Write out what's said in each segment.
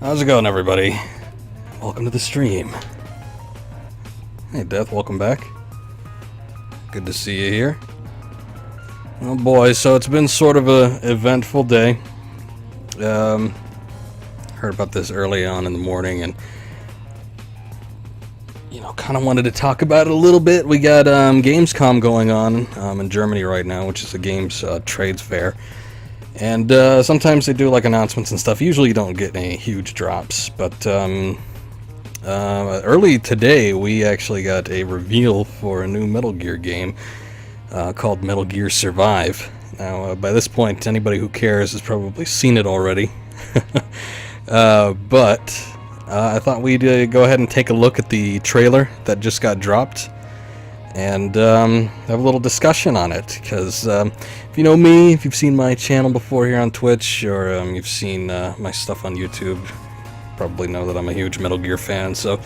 How's it going, everybody? Welcome to the stream. Hey, Death, welcome back. Good to see you here. Oh boy, so it's been sort of a eventful day. Heard about this early on in the morning and kind of wanted to talk about it a little bit. We got Gamescom going on in Germany right now, which is a games trades fair. And sometimes they do like announcements and stuff. Usually you don't get any huge drops, but early today we actually got a reveal for a new Metal Gear game called Metal Gear Survive. Now, by this point, anybody who cares has probably seen it already. But I thought we'd go ahead and take a look at the trailer that just got dropped and have a little discussion on it, because if you know me, if you've seen my channel before here on Twitch, or you've seen my stuff on YouTube, probably know that I'm a huge Metal Gear fan. So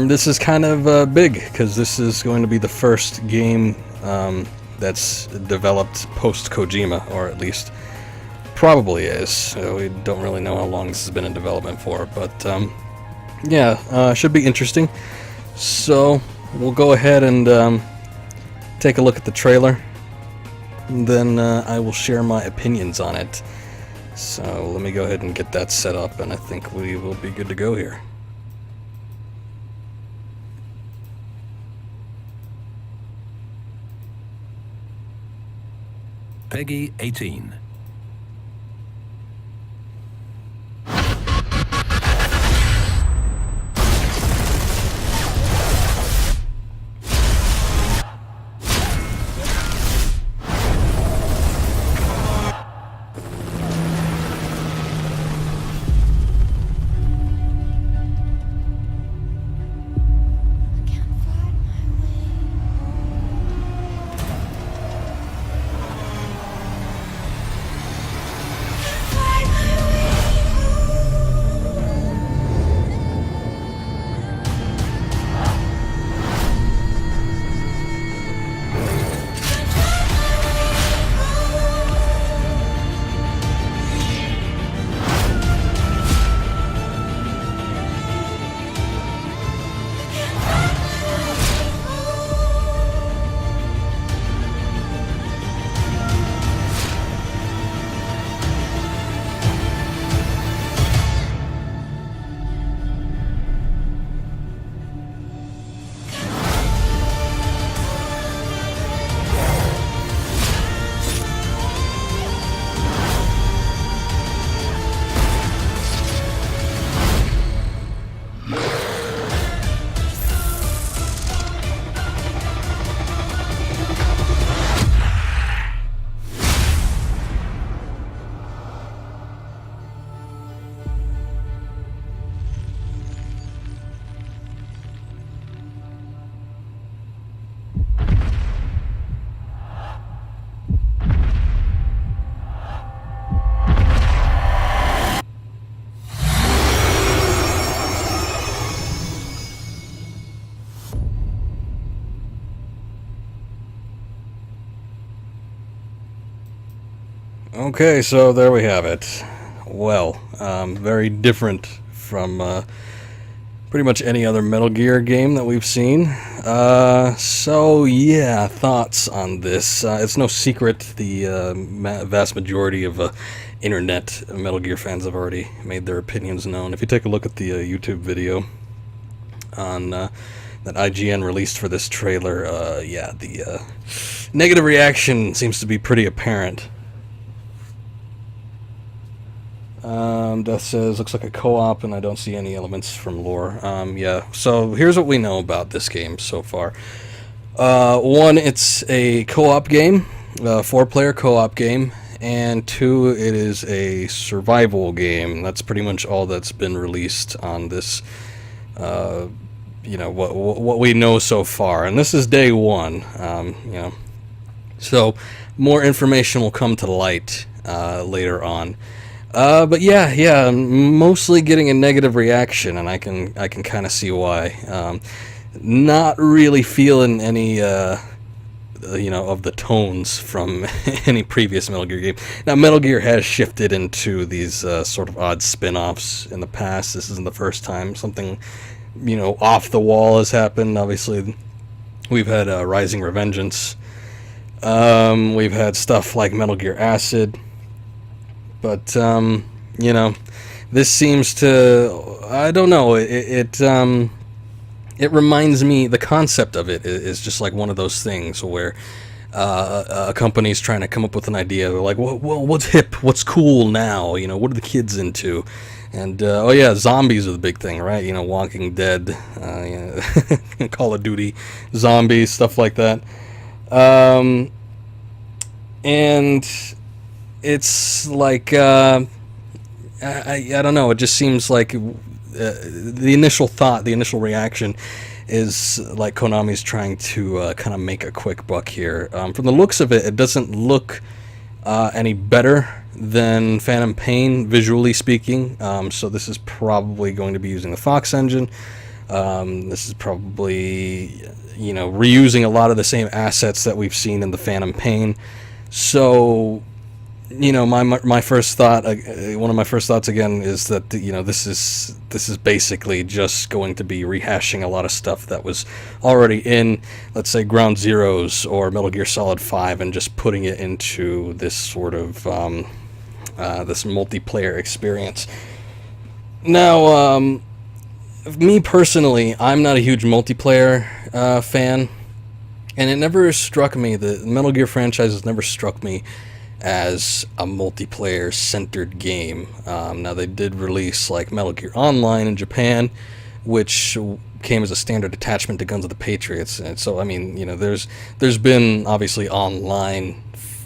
this is kind of big, because this is going to be the first game that's developed post-Kojima, or at least probably is. So we don't really know how long this has been in development for, but yeah, should be interesting. So we'll go ahead and take a look at the trailer, and then I will share my opinions on it. So let me go ahead and get that set up, and I think we will be good to go here. Peggy 18. Okay, so there we have it. Well, very different from pretty much any other Metal Gear game that we've seen. So yeah, thoughts on this. It's no secret the vast majority of internet Metal Gear fans have already made their opinions known. If you take a look at the YouTube video on that IGN released for this trailer, yeah, the negative reaction seems to be pretty apparent. Death says, looks like a co-op, and I don't see any elements from lore. Yeah, so here's what we know about this game so far. One, it's a co-op game, a 4-player co-op game, and 2, it is a survival game. That's pretty much all that's been released on this, what we know so far. And this is day 1, So more information will come to light later on. But yeah, mostly getting a negative reaction, and I can kind of see why. Not really feeling any of the tones from any previous Metal Gear game. Now, Metal Gear has shifted into these sort of odd spin-offs in the past. This isn't the first time something, off the wall has happened. Obviously, we've had Rising Revengeance. We've had stuff like Metal Gear Acid. But, this seems to, I don't know, it reminds me, the concept of it is just like one of those things where a company's trying to come up with an idea. They're like, well, what's hip? What's cool now? What are the kids into? And, zombies are the big thing, right? Walking Dead, Call of Duty, zombies, stuff like that. And it's like, I don't know, it just seems like the initial thought, the initial reaction is like Konami's trying to kind of make a quick buck here. From the looks of it, it doesn't look any better than Phantom Pain, visually speaking. So this is probably going to be using the Fox engine. This is probably, reusing a lot of the same assets that we've seen in the Phantom Pain. So, my first thought, one of my first thoughts again, is that this is basically just going to be rehashing a lot of stuff that was already in, let's say, Ground Zeroes or Metal Gear Solid 5, and just putting it into this sort of this multiplayer experience. Now, me personally, I'm not a huge multiplayer fan, and it never struck me, the Metal Gear franchise has never struck me as a multiplayer-centered game. Now, they did release like Metal Gear Online in Japan, which came as a standard attachment to Guns of the Patriots. And so, there's been obviously online,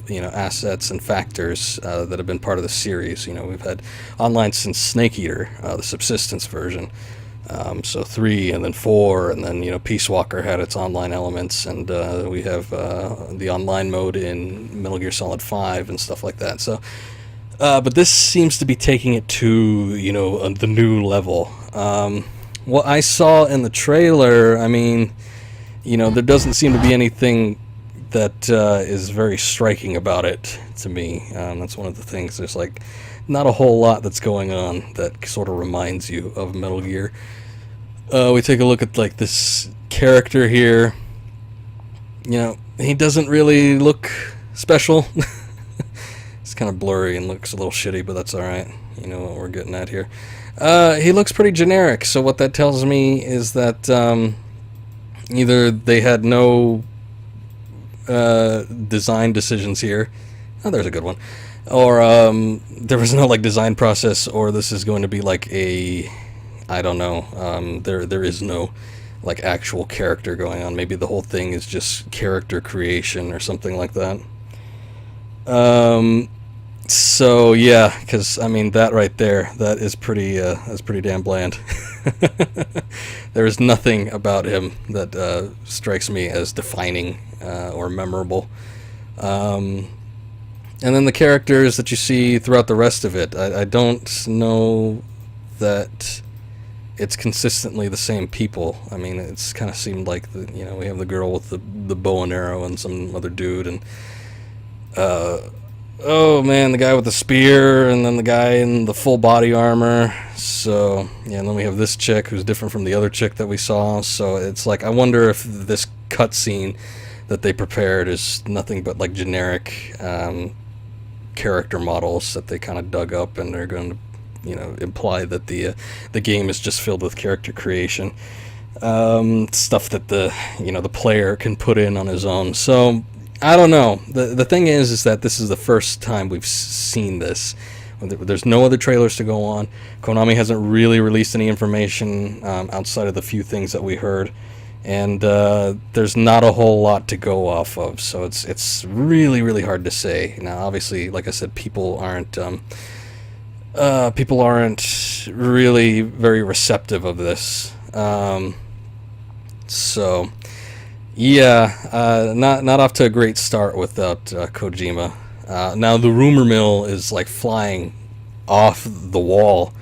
assets and factors that have been part of the series. We've had online since Snake Eater, the Subsistence version. So 3 and then 4, and then Peace Walker had its online elements, and we have the online mode in Metal Gear Solid 5 and stuff like that. So, but this seems to be taking it to the new level. What I saw in the trailer, there doesn't seem to be anything that is very striking about it to me. That's one of the things. There's like not a whole lot that's going on that sort of reminds you of Metal Gear. We take a look at like this character here. He doesn't really look special. It's kind of blurry and looks a little shitty, but that's alright. You know what we're getting at here. He looks pretty generic, so what that tells me is that either they had no design decisions here. Oh, there's a good one. Or there was no like design process, or this is going to be like a, I don't know, there is no like actual character going on. Maybe the whole thing is just character creation or something like that. So yeah, because that right there, that is pretty damn bland. There is nothing about him that strikes me as defining or memorable. And then the characters that you see throughout the rest of it, I don't know that it's consistently the same people. It's kind of seemed like we have the girl with the bow and arrow and some other dude, and oh man, the guy with the spear, and then the guy in the full body armor. So yeah, and then we have this chick who's different from the other chick that we saw. So it's like, I wonder if this cutscene that they prepared is nothing but like generic character models that they kind of dug up, and they're going to imply that the game is just filled with character creation, stuff that the player can put in on his own. So I don't know. The thing is that this is the first time we've seen this. There's no other trailers to go on. Konami hasn't really released any information outside of the few things that we heard, and there's not a whole lot to go off of. So it's really, really hard to say. Now, obviously, like I said, people aren't really very receptive of this. So yeah, not off to a great start without Kojima. Now the rumor mill is like flying off the wall.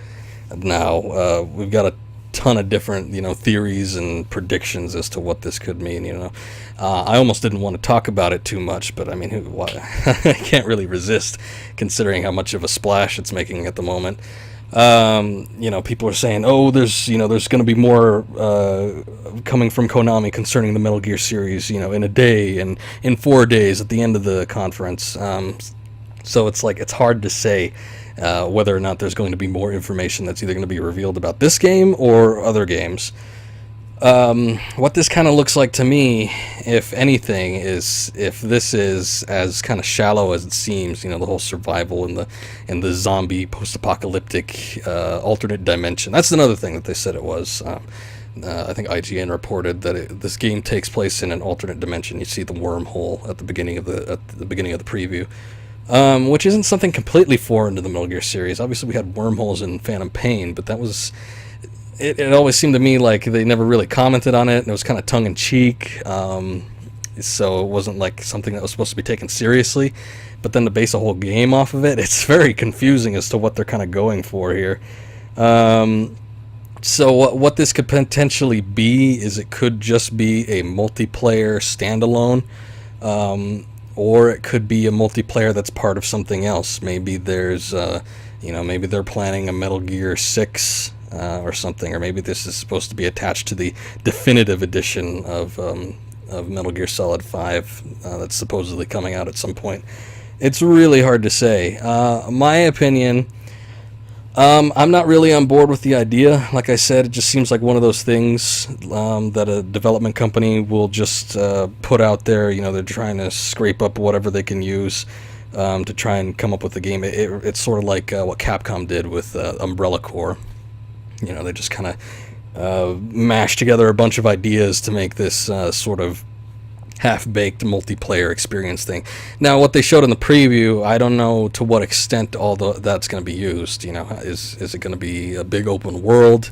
Now we've got a ton of different, theories and predictions as to what this could mean. I almost didn't want to talk about it too much, but I mean, I can't really resist, considering how much of a splash it's making at the moment. People are saying, oh, there's going to be more coming from Konami concerning the Metal Gear series, in a day and in 4 days at the end of the conference. So it's hard to say whether or not there's going to be more information that's either going to be revealed about this game or other games. What this kind of looks like to me, if anything, is if this is as kind of shallow as it seems, the whole survival in the zombie post-apocalyptic alternate dimension. That's another thing that they said it was. I think IGN reported that this game takes place in an alternate dimension. You see the wormhole at the beginning of the preview. Which isn't something completely foreign to the Metal Gear series. Obviously, we had wormholes in Phantom Pain, but that was... It always seemed to me like they never really commented on it, and it was kind of tongue-in-cheek, so it wasn't like something that was supposed to be taken seriously. But then to base a whole game off of it, it's very confusing as to what they're kind of going for here. So what this could potentially be is it could just be a multiplayer standalone, or it could be a multiplayer that's part of something else. Maybe there's, maybe they're planning a Metal Gear 6 or something, or maybe this is supposed to be attached to the definitive edition of Metal Gear Solid 5 that's supposedly coming out at some point. It's really hard to say. My opinion, I'm not really on board with the idea. Like I said, it just seems like one of those things that a development company will just put out there. They're trying to scrape up whatever they can use to try and come up with a game. It's sort of like what Capcom did with Umbrella Corps. They just kind of mashed together a bunch of ideas to make this sort of half-baked multiplayer experience thing. Now, what they showed in the preview, I don't know to what extent that's going to be used. Is it going to be a big open world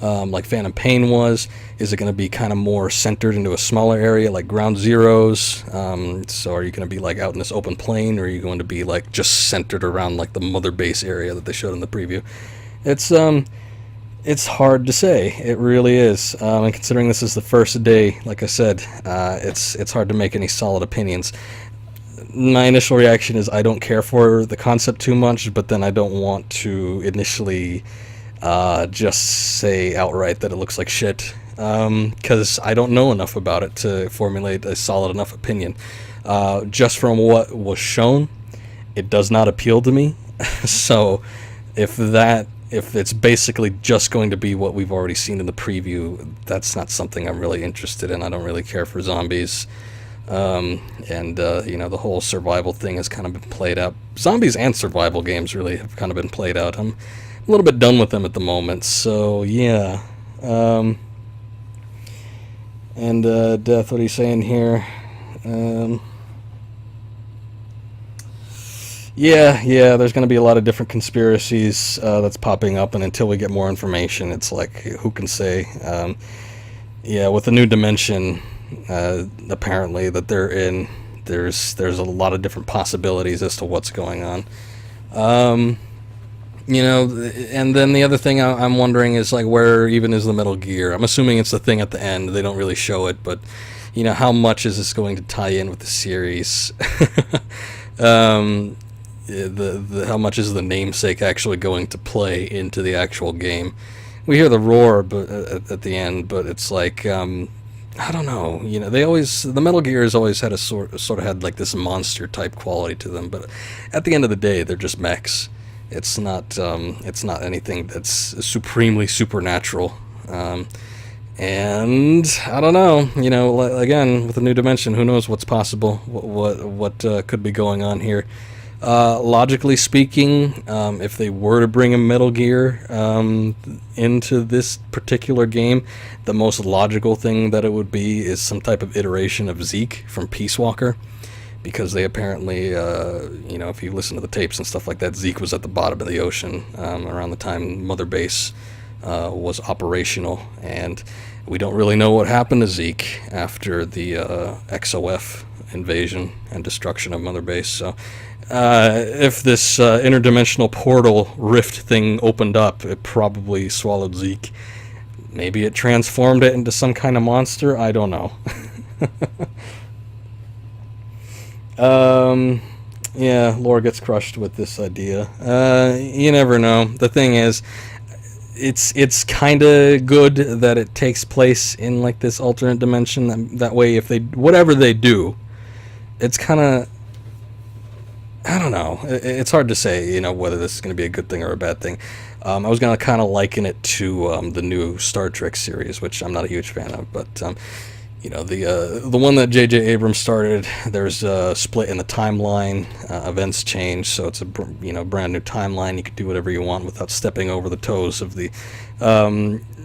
like Phantom Pain was? Is it going to be kind of more centered into a smaller area like Ground Zeroes? So are you going to be like out in this open plain, or are you going to be like just centered around like the mother base area that they showed in the preview? It's hard to say. It really is. And considering this is the first day, like I said, it's hard to make any solid opinions. My initial reaction is I don't care for the concept too much, but then I don't want to initially just say outright that it looks like shit, because I don't know enough about it to formulate a solid enough opinion. Just from what was shown, it does not appeal to me. So if it's basically just going to be what we've already seen in the preview, that's not something I'm really interested in. I don't really care for zombies. The whole survival thing has kind of been played out. Zombies and survival games really have kind of been played out. I'm a little bit done with them at the moment, so yeah. Death, what are you saying here? Yeah, there's going to be a lot of different conspiracies that's popping up, and until we get more information, it's like, who can say? With the new dimension, apparently, that they're in, there's a lot of different possibilities as to what's going on. And then the other thing I'm wondering is, like, where even is the Metal Gear? I'm assuming it's the thing at the end. They don't really show it, but, how much is this going to tie in with the series? How much is the namesake actually going to play into the actual game? We hear the roar at the end, but it's like, I don't know. The Metal Gear has always had a sort of had like this monster type quality to them, but at the end of the day, they're just mechs. It's not anything that's supremely supernatural. And I don't know. Again, with a new dimension, who knows what's possible? What could be going on here? Logically speaking, if they were to bring a Metal Gear into this particular game, the most logical thing that it would be is some type of iteration of Zeke from Peace Walker, because they apparently, if you listen to the tapes and stuff like that, Zeke was at the bottom of the ocean around the time Mother Base was operational, and we don't really know what happened to Zeke after the XOF invasion and destruction of Mother Base. So if this interdimensional portal rift thing opened up, it probably swallowed Zeke. Maybe it transformed it into some kind of monster. I don't know. Yeah, lore gets crushed with this idea. You never know. The thing is, it's kind of good that it takes place in like this alternate dimension. That way, if they whatever they do, it's kind of, I don't know. It's hard to say, whether this is going to be a good thing or a bad thing. I was going to kind of liken it to the new Star Trek series, which I'm not a huge fan of, but the one that J.J. Abrams started, there's a split in the timeline. Events change, so it's a brand new timeline. You can do whatever you want without stepping over the toes of the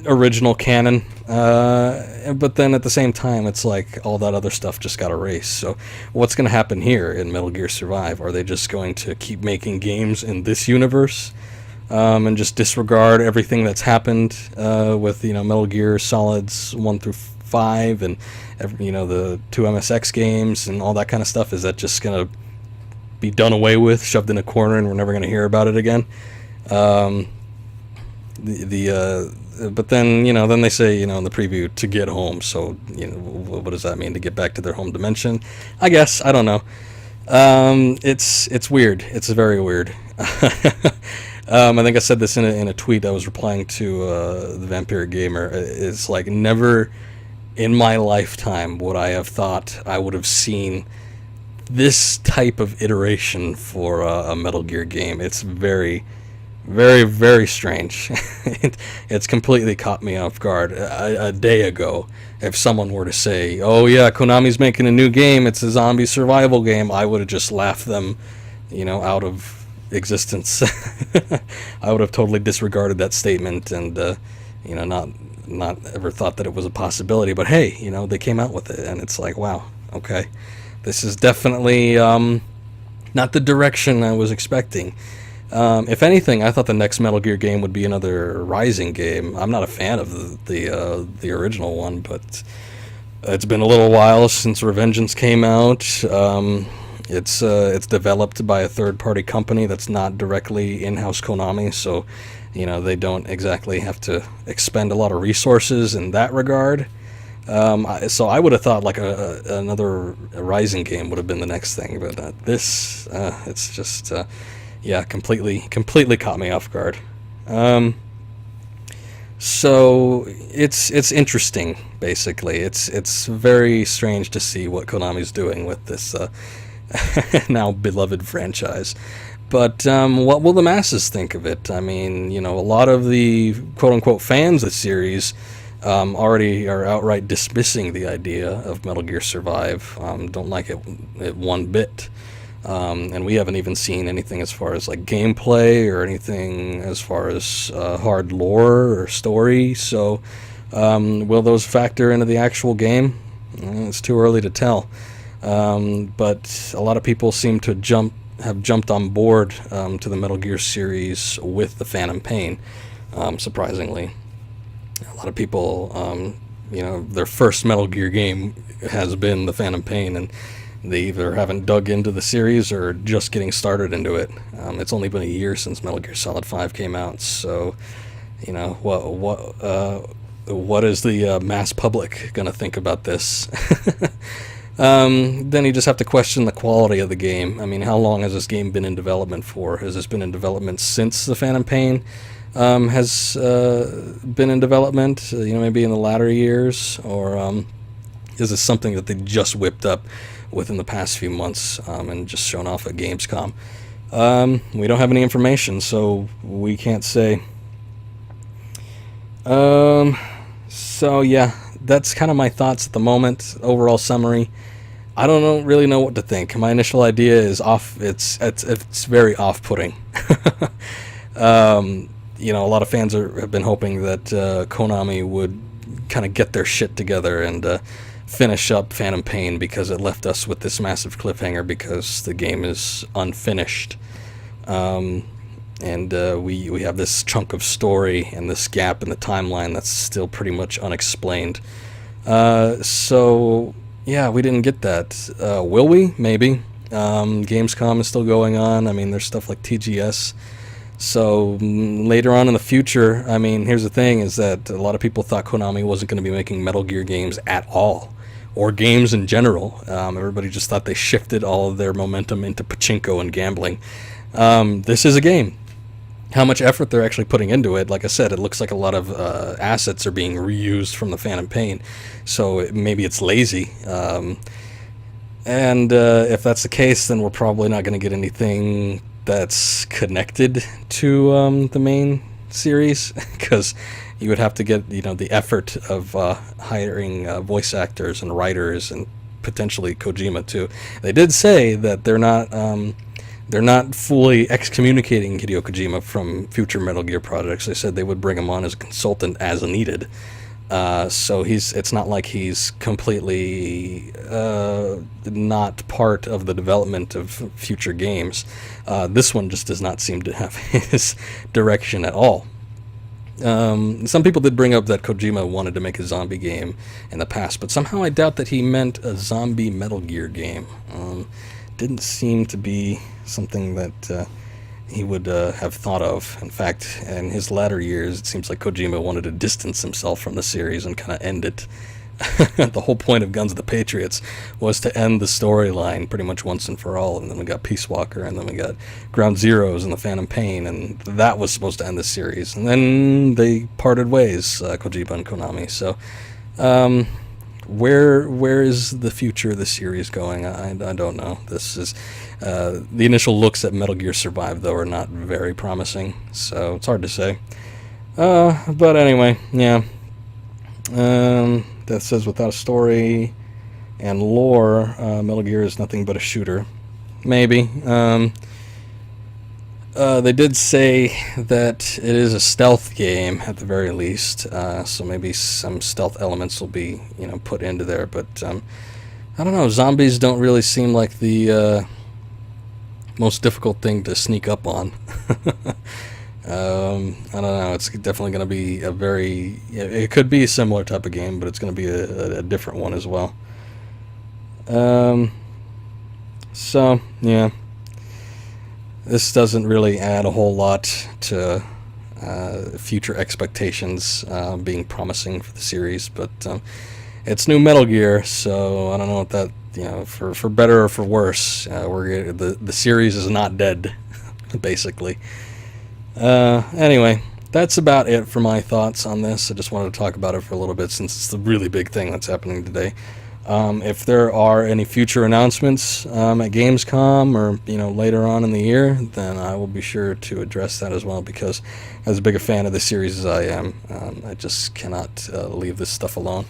original canon. But then at the same time, it's like all that other stuff just got erased. So what's going to happen here in Metal Gear Survive? Are they just going to keep making games in this universe and just disregard everything that's happened with Metal Gear Solids 1 through 5 and the 2 MSX games and all that kind of stuff? Is that just going to be done away with, shoved in a corner, and we're never going to hear about it again? But then then they say in the preview to get home. So what does that mean? To get back to their home dimension? I guess, I don't know. It's weird. It's very weird. I think I said this in a tweet I was replying to the Vampire Gamer. It's like, never in my lifetime would I have thought I would have seen this type of iteration for a Metal Gear game. It's very, very, very strange. It's completely caught me off guard. A day ago, if someone were to say, "Oh yeah, Konami's making a new game, it's a zombie survival game," I would have just laughed them, out of existence. I would have totally disregarded that statement and not ever thought that it was a possibility. But hey, they came out with it, and it's like, wow, okay, this is definitely not the direction I was expecting. If anything, I thought the next Metal Gear game would be another Rising game. I'm not a fan of the original one, but it's been a little while since Revengeance came out. It's developed by a third-party company that's not directly in-house Konami, so they don't exactly have to expend a lot of resources in that regard. So I would have thought like another Rising game would have been the next thing, but this it's just completely caught me off guard. So it's interesting. Basically, it's very strange to see what Konami's doing with this now beloved franchise. But what will the masses think of it? I mean, a lot of the quote-unquote fans of the series already are outright dismissing the idea of Metal Gear Survive. Don't like it one bit. And we haven't even seen anything as far as like gameplay or anything as far as hard lore or story. So will those factor into the actual game? It's too early to tell. But a lot of people seem to have jumped on board to the Metal Gear series with the Phantom Pain, surprisingly. A lot of people, their first Metal Gear game has been the Phantom Pain, and they either haven't dug into the series or just getting started into it. It's only been a year since Metal Gear Solid 5 came out, so what is the mass public gonna think about this? Then you just have to question the quality of the game. I mean, how long has this game been in development for? Has this been in development since the Phantom Pain has been in development? Maybe in the latter years, or is this something that they just whipped up within the past few months and just shown off at Gamescom? We don't have any information, so we can't say. So yeah, that's kind of my thoughts at the moment. Overall summary, I don't really know what to think. My initial idea is off. It's very off-putting. A lot of fans have been hoping that Konami would kind of get their shit together and finish up Phantom Pain, because it left us with this massive cliffhanger because the game is unfinished. And we have this chunk of story and this gap in the timeline that's still pretty much unexplained. So yeah, we didn't get that. Will we? Maybe. Gamescom is still going on. I mean, there's stuff like TGS So later on in the future, I mean, here's the thing: is that a lot of people thought Konami wasn't going to be making Metal Gear games at all, or games in general. Everybody just thought they shifted all of their momentum into pachinko and gambling. This is a game. How much effort they're actually putting into it, like I said, it looks like a lot of assets are being reused from the Phantom Pain. So maybe it's lazy. And if that's the case, then we're probably not going to get anything that's connected to the main series, because you would have to get the effort of hiring voice actors and writers and potentially Kojima too. They did say that they're not fully excommunicating Hideo Kojima from future Metal Gear projects. They said they would bring him on as a consultant as needed. So it's not like he's completely not part of the development of future games. This one just does not seem to have his direction at all. Some people did bring up that Kojima wanted to make a zombie game in the past, but somehow I doubt that he meant a zombie Metal Gear game. Didn't seem to be something that he would have thought of. In fact, in his latter years, it seems like Kojima wanted to distance himself from the series and kind of end it. The whole point of Guns of the Patriots was to end the storyline pretty much once and for all, and then we got Peace Walker, and then we got Ground Zeroes and the Phantom Pain, and that was supposed to end the series. And then they parted ways, Kojima and Konami. So, where is the future of the series going? I don't know. This is the initial looks at Metal Gear Survive, though, are not very promising, so it's hard to say. But anyway, yeah. That says without a story and lore, Metal Gear is nothing but a shooter. Maybe. They did say that it is a stealth game at the very least, so maybe some stealth elements will be, put into there. But I don't know. Zombies don't really seem like the most difficult thing to sneak up on. I don't know. It's definitely going to be it could be a similar type of game, but it's going to be a different one as well. So, yeah. This doesn't really add a whole lot to future expectations being promising for the series, but it's new Metal Gear, so I don't know what that, for better or for worse, the series is not dead, basically. Anyway, that's about it for my thoughts on this. I just wanted to talk about it for a little bit since it's the really big thing that's happening today. If there are any future announcements at Gamescom or later on in the year, then I will be sure to address that as well, because as big a fan of the series as I am, I just cannot leave this stuff alone.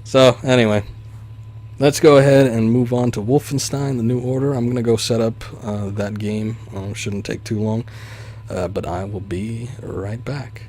So anyway, let's go ahead and move on to Wolfenstein: The New Order. I'm going to go set up that game. Shouldn't take too long, but I will be right back.